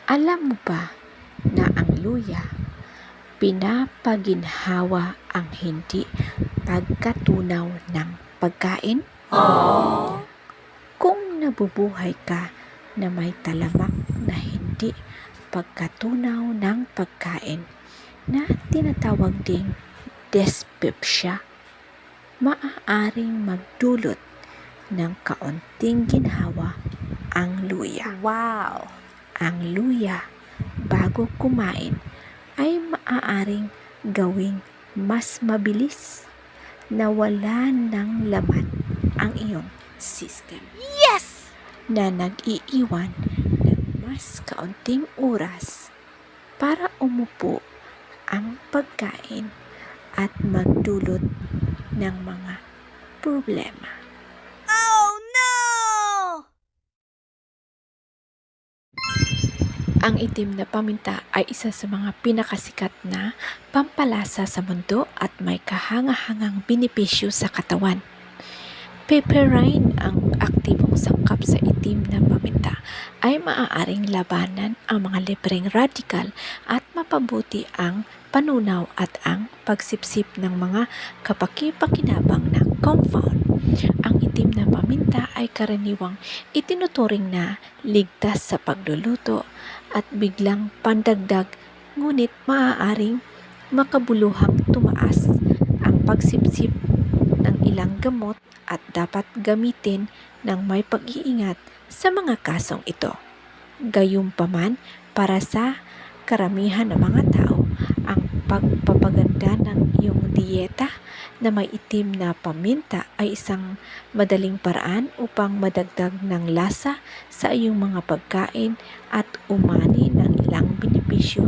Alam mo ba na ang luya pinapaginhawa ang hindi pagkatunaw ng pagkain? Kung nabubuhay ka na may talamak na hindi pagkatunaw ng pagkain na tinatawag ding dyspepsia, maaaring magdulot ng kaunting ginhawa ang luya. Wow! Ang luya bago kumain ay maaaring gawing mas mabilis na wala ng laman ang iyong system. Yes! Na nag-iiwan ng mas kaunting oras para umupo ang pagkain at magdulot ng mga problema. Oh no! Ang itim na paminta ay isa sa mga pinakasikat na pampalasa sa mundo at may kahanga-hangang benepisyo sa katawan. Piperine, ang aktibong sangkap sa itim na paminta, ay maaaring labanan ang mga libreng radikal at mapabuti ang panunaw at ang pagsipsip ng mga kapaki-pakinabang na compound. Ang itim na paminta ay karaniwang itinuturing na ligtas sa pagluluto at biglang pandagdag, ngunit maaaring makabuluhang tumaas ang pagsipsip ng ilang gamot at dapat gamitin ng may pag-iingat sa mga kasong ito. Gayunpaman, para sa karamihan ng mga tao, ang pagpapaganda ng iyong dieta na may itim na paminta ay isang madaling paraan upang madagdag ng lasa sa iyong mga pagkain at umani ng ilang benepisyo